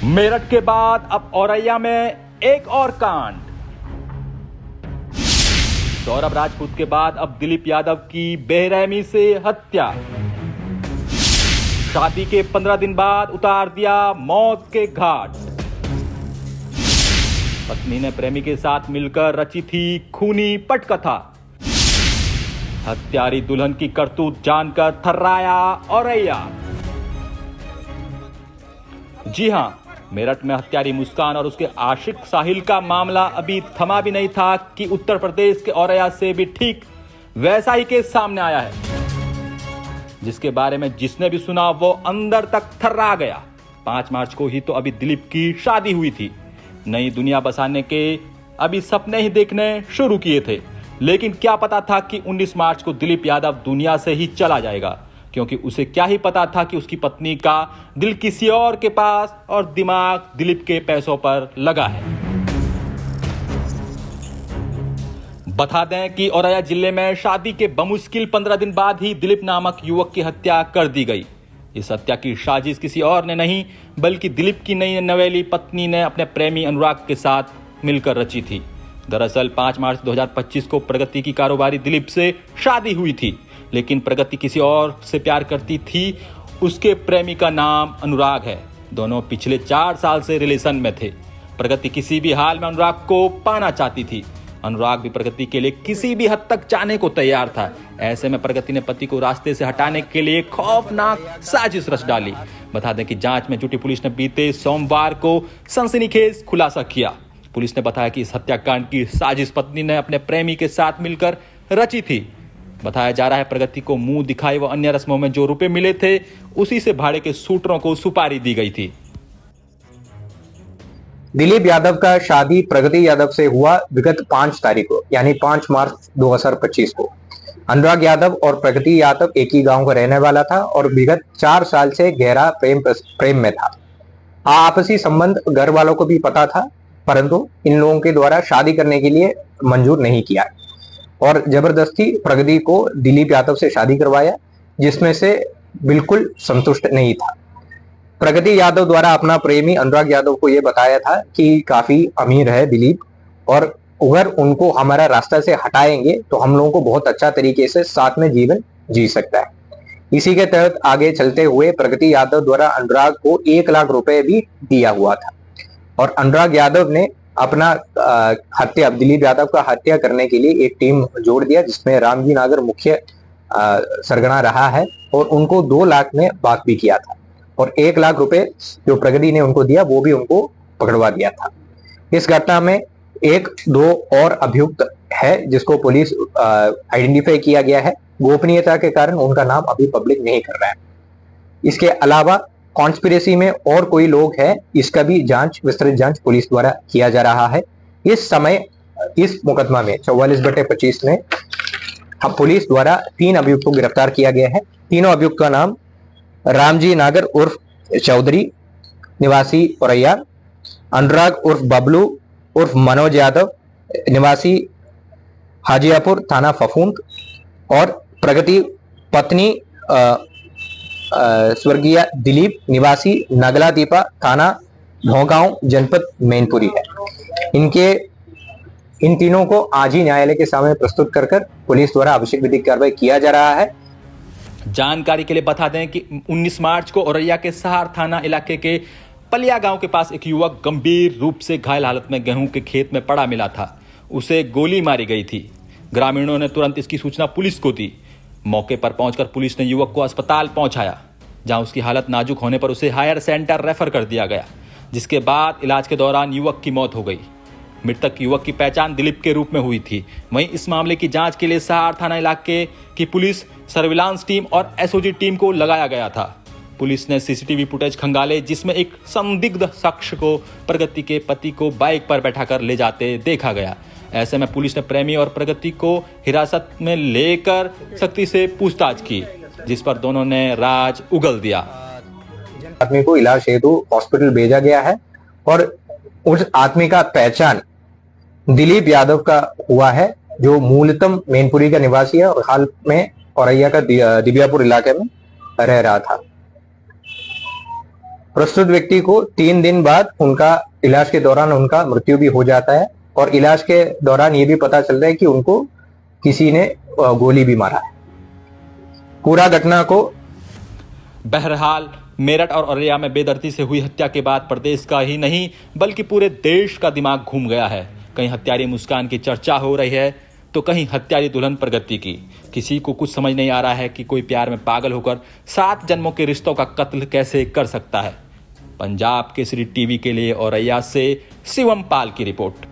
मेरठ के बाद अब औरैया में एक और कांड। सौरभ राजपूत के बाद अब दिलीप यादव की बेरहमी से हत्या। शादी के 15 दिन बाद उतार दिया मौत के घाट। पत्नी ने प्रेमी के साथ मिलकर रची थी खूनी पटकथा। हत्यारी दुल्हन की करतूत जानकर थर्राया औरैया। जी हां, मेरठ में हत्यारी मुस्कान और उसके आशिक साहिल का मामला अभी थमा भी नहीं था कि उत्तर प्रदेश के औरैया से भी ठीक वैसा ही केस सामने आया है, जिसके बारे में जिसने भी सुना वो अंदर तक थर्रा गया। 5 मार्च को ही तो अभी दिलीप की शादी हुई थी। नई दुनिया बसाने के अभी सपने ही देखने शुरू किए थे, लेकिन क्या पता था कि 19 मार्च को दिलीप यादव दुनिया से ही चला जाएगा, क्योंकि उसे क्या ही पता था कि उसकी पत्नी का दिल किसी और के पास और दिमाग दिलीप के पैसों पर लगा है। बता दें कि औरैया जिले में शादी के बमुश्किल 15 दिन बाद ही दिलीप नामक युवक की हत्या कर दी गई। इस हत्या की साजिश किसी और ने नहीं बल्कि दिलीप की नई नवेली पत्नी ने अपने प्रेमी अनुराग के साथ मिलकर रची थी। दरअसल 5 मार्च 2025 को प्रगति की कारोबारी दिलीप से शादी हुई थी, लेकिन प्रगति किसी और से प्यार करती थी। उसके प्रेमी का नाम अनुराग है। दोनों पिछले 4 साल से रिलेशन में थे। प्रगति किसी भी हाल में अनुराग को पाना चाहती थी। अनुराग भी प्रगति के लिए किसी भी हद तक जाने को तैयार था। ऐसे में प्रगति ने पति को रास्ते से हटाने के लिए खौफनाक साजिश रच डाली। बता दें कि जांच में जुटी पुलिस ने बीते सोमवार को सनसनीखेज खुलासा किया। पुलिस ने बताया कि इस हत्याकांड की साजिश पत्नी ने अपने प्रेमी के साथ मिलकर रची थी। बताया जा रहा है प्रगति को मुंह दिखाई व अन्य रस्मों में जो रुपए मिले थे उसी से भाड़े के शूटरों को सुपारी दी गई थी। दिलीप यादव का शादी प्रगति यादव से हुआ विगत 5 तारीख को, यानी 5 मार्च 2025 को। अनुराग यादव और प्रगति यादव एक ही गांव का रहने वाला था और विगत 4 साल से गहरा प्रेम में था। आपसी संबंध घर वालों को भी पता था, परंतु इन लोगों के द्वारा शादी करने के लिए मंजूर नहीं किया और जबरदस्ती प्रगति को दिलीप यादव से शादी करवाया, जिसमें से बिल्कुल संतुष्ट नहीं था। प्रगति यादव द्वारा अपना प्रेमी अनुराग यादव को यह बताया था कि काफी अमीर है दिलीप और अगर उनको हमारा रास्ता से हटाएंगे तो हम लोगों को बहुत अच्छा तरीके से साथ में जीवन जी सकता है। इसी के तहत आगे चलते हुए प्रगति यादव द्वारा अनुराग को 1 लाख रुपए भी दिया हुआ था और अनुराग यादव ने अपना दिलीप यादव का हत्या करने के लिए एक टीम जोड़ दिया, जिसमें रामजी नागर मुख्य सरगना रहा है और उनको 2 लाख में बात भी किया था और 1 लाख रुपए जो प्रगति ने उनको दिया वो भी उनको पकड़वा दिया था। इस घटना में 1-2 और अभियुक्त है जिसको पुलिस आइडेंटिफाई किया गया है। गोपनीयता के कारण उनका नाम अभी पब्लिक नहीं कर रहा है। इसके अलावा कॉन्स्पिरेसी में और कोई लोग हैं, इसका भी विस्तृत जांच पुलिस द्वारा किया जा रहा है। इस समय इस मुकदमा में 44/25 में पुलिस द्वारा 3 अभियुक्तों को गिरफ्तार किया गया है। तीनों अभियुक्त का नाम रामजी नागर उर्फ चौधरी निवासी औरैया, अनुराग उर्फ बबलू उर्फ मनोज यादव निवासी हाजियापुर थाना फफूंद और प्रगति पत्नी स्वर्गीय दिलीप निवासी नगला दीपा थाना भोगांव जनपद मैनपुरी है। इन तीनों को आज ही न्यायालय के सामने प्रस्तुत कर पुलिस द्वारा आवश्यक विधिक कार्रवाई किया जा रहा है। जानकारी के लिए बता दें कि 19 मार्च को औरैया के सहार थाना इलाके के पलिया गांव के पास एक युवक गंभीर रूप से घायल हालत में गेहूं के खेत में पड़ा मिला था। उसे गोली मारी गई थी। ग्रामीणों ने तुरंत इसकी सूचना पुलिस को दी। मौके पर पहुंचकर पुलिस ने युवक को अस्पताल पहुंचाया, जहां उसकी हालत नाजुक होने पर उसे हायर सेंटर रेफर कर दिया गया, जिसके बाद इलाज के दौरान युवक की मौत हो गई। मृतक युवक की पहचान दिलीप के रूप में हुई थी। वहीं इस मामले की जांच के लिए सहार थाना इलाके की पुलिस सर्विलांस टीम और एसओजी टीम को लगाया गया था। पुलिस ने सीसीटीवी फुटेज खंगाले, जिसमें एक संदिग्ध शख्स को प्रगति के पति को बाइक पर बैठाकर ले जाते देखा गया। ऐसे में पुलिस ने प्रेमी और प्रगति को हिरासत में लेकर सख्ती से पूछताछ की, जिस पर दोनों ने राज उगल दिया। आदमी को इलाज हेतु हॉस्पिटल भेजा गया है और उस आदमी का पहचान दिलीप यादव का हुआ है, जो मूलतः मैनपुरी का निवासी है और हाल में औरैया का दिव्यापुर इलाके में रह रहा था। प्रस्तुत व्यक्ति को 3 दिन बाद उनका इलाज के दौरान उनका मृत्यु भी हो जाता है और इलाज के दौरान ये भी पता चलता है कि उनको किसी ने गोली भी मारा है। पूरा घटना को बहरहाल मेरठ और औरैया में बेदर्दी से हुई हत्या के बाद प्रदेश का ही नहीं बल्कि पूरे देश का दिमाग घूम गया है। कहीं हत्यारी मुस्कान की चर्चा हो रही है तो कहीं हत्यारी दुल्हन प्रगति की। किसी को कुछ समझ नहीं आ रहा है कि कोई प्यार में पागल होकर 7 जन्मों के रिश्तों का कत्ल कैसे कर सकता है। पंजाब केसरी टीवी के लिए औरैया से शिवम पाल की रिपोर्ट।